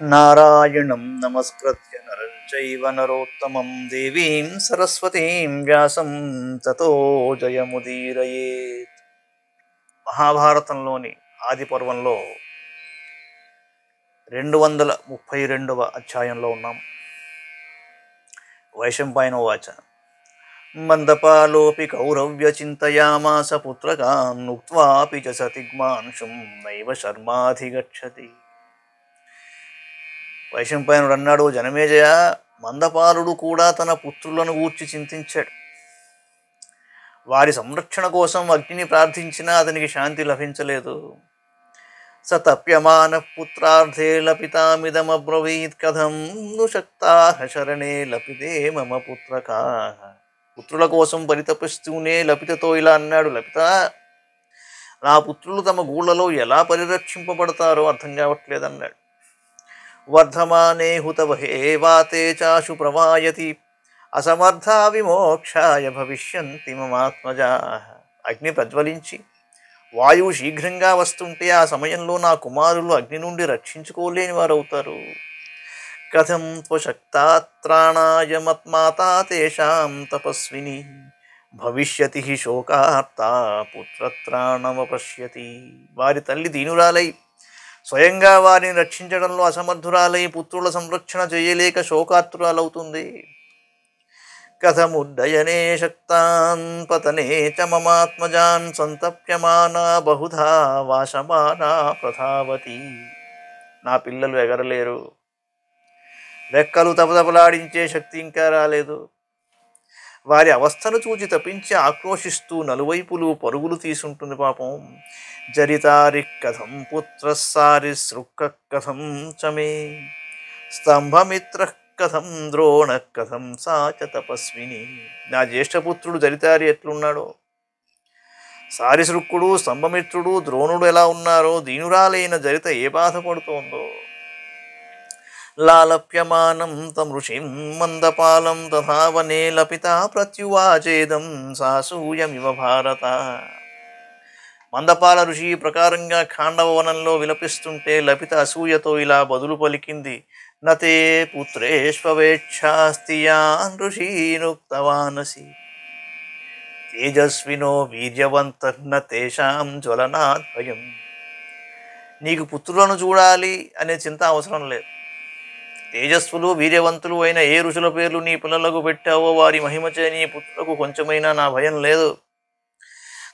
నారాయణం నమస్కృత్య నరం చైవ నరోత్తమం దేవీం సరస్వతీం వ్యాసం తతో జయముదీరయేత్. మహాభారతంలోని ఆది పర్వంలో 232వ అధ్యాయంలో ఉన్నాం. వైశంపాయన ఉవాచ మందపాలోపి కౌరవ్య చింతయామాస పుత్రకాన్ ఉక్త్వాపి చ సతిగ్మాంశుం నైవ శర్మాధిగచ్చతి. వైశంపాయనుడు అన్నాడు, జనమేజయ, మందపాలుడు కూడా తన పుత్రులను గూర్చి చింతించాడు. వారి సంరక్షణ కోసం అగ్నిని ప్రార్థించినా అతనికి శాంతి లభించలేదు. స తప్యమాన పుత్రార్థే లపితామిదమబ్రవీత్ కథం ను శక్తాః శరణే లపితే మమ పుత్రకాః. పుత్రుల కోసం పరితపిస్తూనే లపితతో ఇలా అన్నాడు, లపిత, నా పుత్రులు తమ గూళ్ళలో ఎలా పరిరక్షింపబడతారో అర్థం కావట్లేదన్నాడు. వర్ధమానే హుతవహే వాతే చాశు ప్రవాయతి అసమర్థా విమోక్షాయ భవిష్యంతి మమాత్మజాః. అగ్ని ప్రజ్వలించి వాయువు శీఘ్రంగా వస్తుంటే ఆ సమయంలో నా కుమారులు అగ్ని నుండి రక్షించుకోలేని వారు అవుతారు. కథం త్వశక్తాత్రాణాయ మత్మాతా తేషాం తపస్విని భవిష్యతి శోకార్తా పుత్రత్రాణమపశ్యతి. వారి తల్లి దీనురాలై స్వయంగా వారిని రక్షించడంలో అసమర్థురాలై పుత్రుల సంరక్షణ చేయలేక శోకాతురాలవుతుంది. కథముద్దయనే శక్తాన్ పతనే చ మమాత్మజాన్ సంతప్యమానా బహుధా వాసమానా ప్రధావతి. నా పిల్లలు ఎగరలేరు, రెక్కలు తపతపలాడించే శక్తి ఇంకా రాలేదు. వారి అవస్థను చూచి తప్పించి ఆక్రోశిస్తూ నలువైపులు పరుగులు తీసుంటుంది పాపం. జరితారి కథం పుత్ర సారిసృక్క కథం చమే స్తంభమిత్ర కథం ద్రోణ కథం సా చ తపస్విని. నా జ్యేష్ఠపుత్రుడు జరితారి ఎట్లున్నాడో, సారిసృక్కుడు, స్తంభమిత్రుడు, ద్రోణుడు ఎలా ఉన్నారో, దీనురాలైన జరిత ఏ బాధపడుతోందో. లాలప్యమానం తమృషిం మందపాలం తథావనే లపిత ప్రత్యువాచేదం సాసూయమివ భారత. మందపాల ఋషి ప్రకారంగా ఖాండవవనంలో విలపిస్తుంటే లపిత అసూయతో ఇలా బదులు పలికింది, నతే పుత్రేష్వేచ్ఛాస్తి యాన్ ఋషీనుక్తవానసి తేజస్వినో వీర్యవంతర్న తేషాం జ్వలనాద్ భయం. నీకు పుత్రులను చూడాలి అనే చింత అవసరం లేదు. తేజస్సులు వీర్యవంతులు అయిన ఏ ఋషుల పేర్లు నీ పిల్లలకు పెట్టావో వారి మహిమచే నీ పుత్రులకు కొంచెమైనా నా భయం లేదు.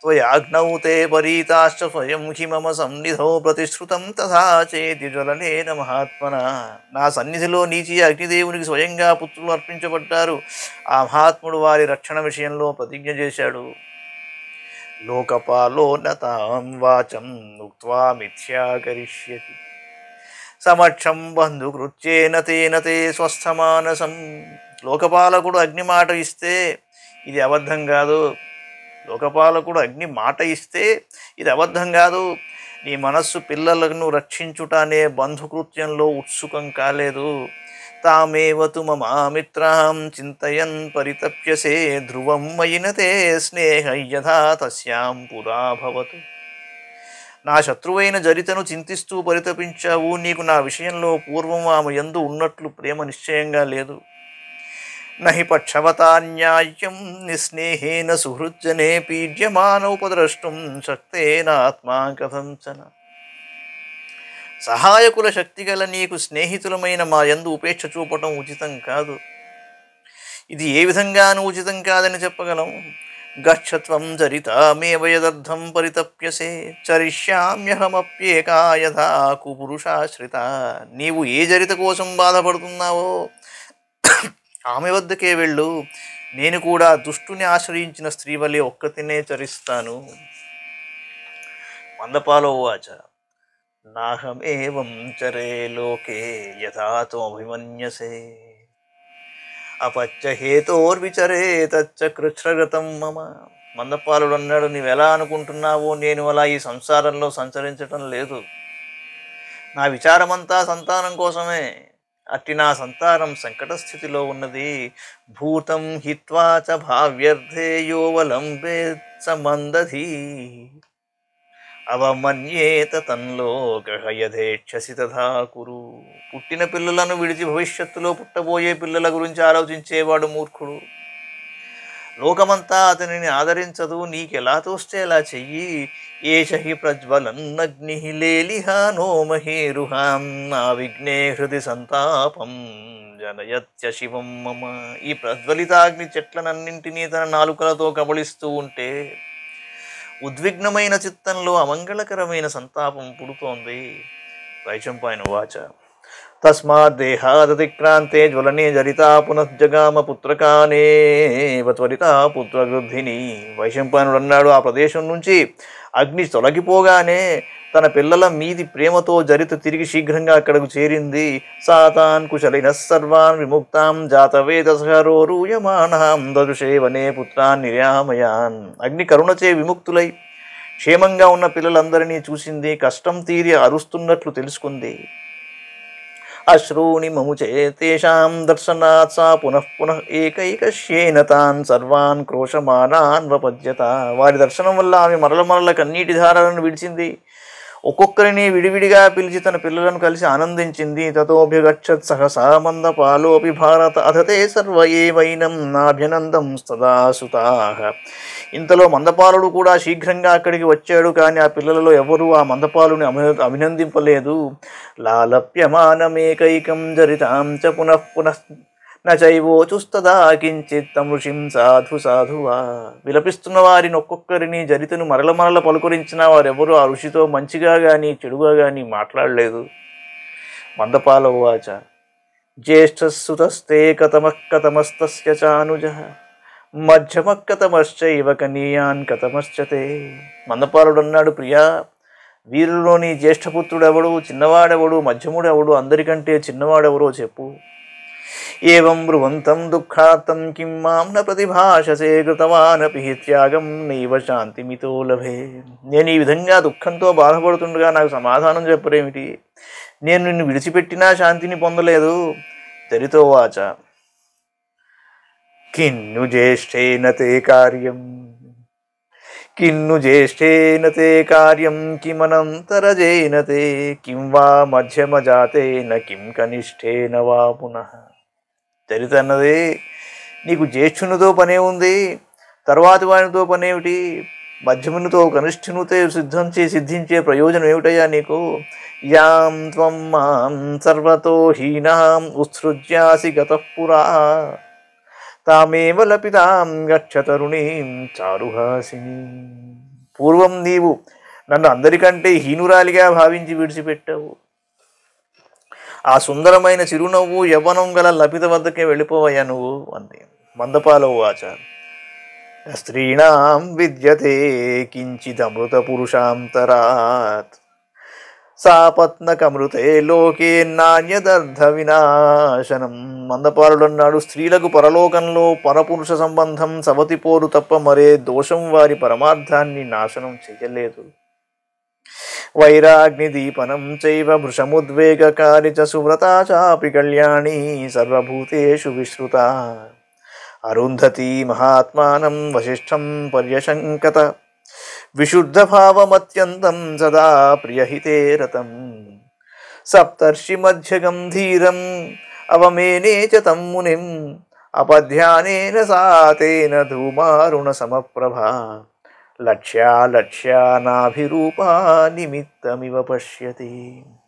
త్వయాగ్నౌ తే పరీతాశ్చ స్వయం హి మమ సన్నిధౌ ప్రతిశ్రుతం తథా చేతి జ్వలనేన మహాత్మన. నా సన్నిధిలో నీచి అగ్నిదేవునికి స్వయంగా పుత్రులు అర్పించబడ్డారు. ఆ మహాత్ముడు వారి రక్షణ విషయంలో ప్రతిజ్ఞ చేశాడు. లోకపాలో నతాం వాచం ఉక్త్వా మిథ్యాకరిష్యతి సమక్షం బంధుకృత్యేన తేన తే స్వస్థమానసం. లోకపాలకుడు అగ్ని మాట ఇస్తే ఇది అబద్ధం కాదు. లోకపాలకుడు అగ్ని మాట ఇస్తే ఇది అబద్ధం కాదు. నీ మనస్సు పిల్లలను రక్షించుట అనే బంధుకృత్యంలో ఉత్సుకం కాలేదు. తామేవతు మమామిత్రాం చింతయన్ పరితప్యసే ధ్రువం మయినతే స్నేహ యథా తస్యాం పురాభవతు. నా శత్రువైన జరితను చింతిస్తూ పరితపించావు. నీకు నా విషయంలో పూర్వం ఆమె యందు ఉన్నట్లు ప్రేమ నిశ్చయంగా లేదు. నహి పక్షవతాన్యాయం నిస్నేహేన సుహృజ్జనే పీడ్యమానోపద్రష్టుం శక్తేనాత్మా కథంచన. సహాయకుల శక్తి గల నీకు స్నేహితులమైన మా యందు ఉపేక్ష చూపటం ఉచితం కాదు. ఇది ఏ విధంగానూ ఉచితం కాదని చెప్పగలం. గచ్చత్వం చరితామేవ యదర్థం పరితప్యసే చరిష్యామ్యహమప్యేకా యథా కుపురుషాశ్రిత. నీవు ఏ జరిత కోసం బాధపడుతున్నావో ఆమె వద్దకే వెళ్ళు. నేను కూడా దుష్టుని ఆశ్రయించిన స్త్రీ వలె ఒక్కతినే చరిస్తాను. మందపాలో ఉవాచ నాహమేవం చరే లోకే యథా త్వమభిమన్యసే అపచ్చ హేతోర్విచరే తచ్చ కృచ్ఛ్రగతం మమ. మందపాలుడు అన్నాడు, నీవెలా అనుకుంటున్నావో నేను అలా ఈ సంసారంలో సంచరించటం లేదు. నా విచారమంతా సంతానం కోసమే. అట్టి నా సంతానం సంకట స్థితిలో ఉన్నది. భూతం హిత్వా చ భావ్యర్థే యోవలంబే సమందధీ. అవమన్యేత తన్లోకః యథేచ్ఛసి తథా కురు. పుట్టిన పిల్లలను విడిచి భవిష్యత్తులో పుట్టబోయే పిల్లల గురించి ఆలోచించేవాడు మూర్ఖుడు. లోకమంతా అతనిని ఆదరించదు, నీకెలా తోస్తే అలా చెయ్యి. ఏష హి ప్రజ్వలన్నగ్ని లేలిహానో మహేరుహాం నా విఘ్నే హృది సంతాపం జనయత్య శివం మమ. ఈ ప్రజ్వలితాగ్ని చెట్లనన్నింటినీ తన నాలుకలతో కబళిస్తూ ఉంటే ఉద్విగ్నమైన చిత్తంలో అమంగళకరమైన సంతాపం పుడుతోంది. వైశంపాయన వాచ తస్మాత్ దేహాదతిక్రాంతే జ్వలనే జరితా పునఃజగామ పుత్రకానేవ త్వరిత పుత్రవృద్ధిని. వైశంపాయనుడు అన్నాడు, ఆ ప్రదేశం నుంచి అగ్ని తొలగిపోగానే తన పిల్లల మీది ప్రేమతో జరిత తిరిగి శీఘ్రంగా అక్కడకు చేరింది. సాతాన్ కుశలిన సర్వాన్ విముక్తాం జాతవేదసహరోరూయమానాం దదృశే వనే పుత్రాన్ నిర్యామయాన్. అగ్ని కరుణచే విముక్తులై క్షేమంగా ఉన్న పిల్లలందరినీ చూసింది, కష్టం తీరి అరుస్తున్నట్లు తెలుసుకుంది. అశ్రూణి మముచే తేషాం దర్శనాత్ సా పునః పునః ఏకైకశ్యేన తాన్ సర్వాన్ క్రోశమానాన్ వపద్యత. వారి దర్శనం వల్ల ఆమె మరల కన్నీటి ధారలను విడిచింది. ఒక్కొక్కరిని విడివిడిగా పిలిచి తన పిల్లలను కలిసి ఆనందించింది. తతోభ్యగచ్చత్ సహసా మందపాలోపి భారత అథతే సర్వ ఏవైనం నాభ్యనందం సదా సుతాః. ఇంతలో మందపాలుడు కూడా శీఘ్రంగా అక్కడికి వచ్చాడు. కానీ ఆ పిల్లలలో ఎవరూ ఆ మందపాలుని అభినందింపలేదు. లాలప్యమానమేకైకం జరితాం చ పునః పునః నచైవోచుస్తదా కించిత్ తం ఋషిం సాధు సాధువా. విలపిస్తున్న వారిని ఒక్కొక్కరిని జరితను మరల పలుకరించిన వారెవరూ ఆ ఋషితో మంచిగా గాని చెడుగా గాని మాట్లాడలేదు. మందపాల ఉవాచ జ్యేష్ఠసుతస్తే కతమః కతమస్తస్య చానుజః మధ్యమః కతమశ్చైవ కనీయాన్ కతమశ్చతే. మందపాలుడు అన్నాడు, ప్రియా, వీరులోని జ్యేష్ఠపుత్రుడెవడు, చిన్నవాడెవడు, మధ్యముడెవడు, అందరికంటే చిన్నవాడెవరో చెప్పు. ఏవం బ్రువంతం దుఃఖార్తం కిం మాం న ప్రతిభాషసే కృతవానపి త్యాగం నైవ శాంతిమితో లభే. నేను ఈ విధంగా దుఃఖంతో బాధపడుతుండగా నాకు సమాధానం చెప్పరేమిటి? నేను నిన్ను విడిచిపెట్టినా శాంతిని పొందలేదు. జరితో వాచ కిన్ను జ్యేష్ఠేన తే కార్యం కిమనంతరజేన తే కిం వా మధ్యమజాతేన కిం కనిష్ఠేన వా పునః. చరిత అన్నది, నీకు జ్యేష్ఠునితో పనే ఉంది, తర్వాతి వానితో పనేమిటి? మధ్యమునితో కనిష్ఠునితో సిద్ధించే ప్రయోజనం ఏమిటయ్యా నీకు? యాం త్వం మాం సర్వతో హీనాం ఉత్సృజ్యాసి గతః పురా తామేవ లపితాం గచ్చ తరుణీం చారుహాసిని. పూర్వం నీవు నన్ను అందరికంటే హీనురాలిగా భావించి విడిచిపెట్టావు. ఆ సుందరమైన చిరునవ్వు యవ్వనం గల లపిత వద్దకే వెళ్ళిపోవయ్యా నువ్వు అంది. మందపాల ఉవాచ స్త్రీణాం విద్యతే కించిదమృత పురుషాంతరాత్ సాపత్నకమృతే లోకే నాణ్యదర్థ వినాశనం. మందపాలుడు అన్నాడు, స్త్రీలకు పరలోకంలో పరపురుష సంబంధం సవతి పోరు తప్ప మరే దోషం వారి పరమార్థాన్ని నాశనం చెయ్యలేదు. వైరాగ్ని దీపనం చైవ భృశముద్వేగకారి చ సువ్రతా చాపి కళ్యాణి సర్వభూతేషు విశ్రుత. అరుంధతి మహాత్మానం వశిష్ఠం పర్యశంకత విశుద్ధభావమత్యంతం సదా ప్రియహితే రతం. సప్తర్షి మధ్యగం ధీరం అవమేనే చ తం మునిం అపధ్యానేన సాతేన ధూమారుణ సమప్రభా లక్ష్యానాభిరూపా నిమిత్తమివ పశ్యతి.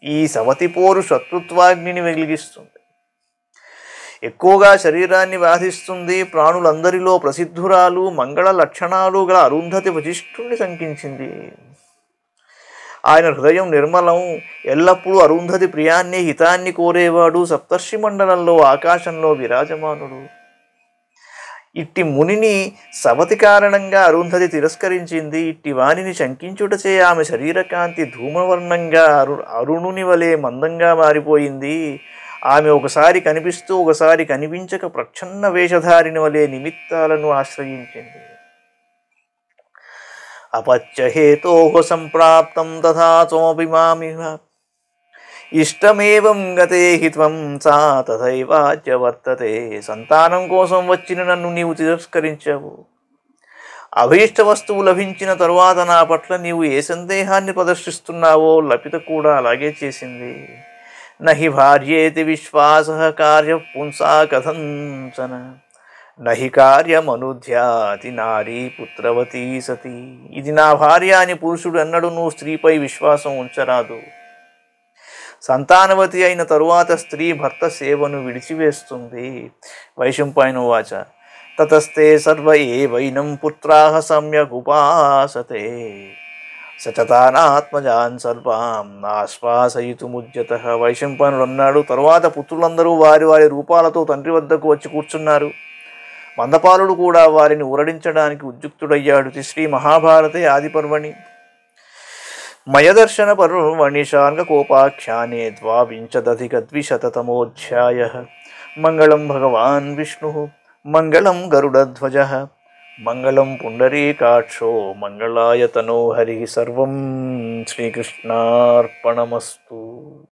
ఈ సవతి పోరు శత్రుత్వాగ్నిని వెలిగిస్తుంది, ఎక్కువగా శరీరాన్ని బాధిస్తుంది. ప్రాణులందరిలో ప్రసిద్ధురాలు, మంగళ లక్షణాలు గల అరుంధతి వశిష్ఠుణ్ణి శంకించింది. ఆయన హృదయం నిర్మలం, ఎల్లప్పుడూ అరుంధతి ప్రియాన్ని హితాన్ని కోరేవాడు. సప్తర్షి మండలంలో ఆకాశంలో విరాజమానుడు. ఇట్టి మునిని సవతి కారణంగా అరుంధతి తిరస్కరించింది. ఇట్టి వాణిని శంకించుటచే ఆమె శరీరకాంతి ధూమవర్ణంగా అరుణుని వలె మందంగా మారిపోయింది. ఆమె ఒకసారి కనిపిస్తూ ఒకసారి కనిపించక ప్రచ్ఛన్న వేషధారిని వలె నిమిత్తాలను ఆశ్రయించింది. అపత్యహేతో సంప్రాప్తం తథా త్వమపి మామివ ఇష్టమేవం గతే హిత్వం సా తథైవాచ్య వర్తతే. సంతానం కోసం వచ్చిన నన్ను నీవు తిరస్కరించావు, అభీష్ట వస్తువు లభించిన తరువాత నా పట్ల నీవు ఏ సందేహాన్ని ప్రదర్శిస్తున్నావో లపిత కూడా అలాగే చేసింది. నహి భార్యేతి విశ్వాస కార్య పుంసా కథంచన నహి కార్యమనుధ్యాతి నారీ పుత్రవతీ సతి. ఇది నా భార్య అని పురుషుడు ఎన్నడూ స్త్రీపై విశ్వాసం ఉంచరాదు. సంతానవతి అయిన తరువాత స్త్రీ భర్త సేవను విడిచివేస్తుంది. వైశంపాయనువాచ తతస్తే సర్వ ఏవైనం పుత్రాః సమ్యక్ ఉపాసతే సచతానాత్మజాన్ సర్వాం ఆశ్వాసయితుముద్యతః. వైశంపాయనుడు అన్నాడు, తరువాత పుత్రులందరూ వారి వారి రూపాలతో తండ్రి వద్దకు వచ్చి కూర్చున్నారు. మందపాలుడు కూడా వారిని ఊరడించడానికి ఉద్యుక్తుడయ్యాడు. శ్రీ మహాభారతే ఆదిపర్వణి మయదర్శన పర్వణి శార్ంగకోపాఖ్యానే ద్వావింశదధికద్విశతతమోऽధ్యాయః. మంగళం భగవాన్ విష్ణుః మంగళం గరుడధ్వజః మంగళం పుండరీకాక్షో మంగళాయ తనో హరిః. సర్వం శ్రీకృష్ణార్పణమస్తు.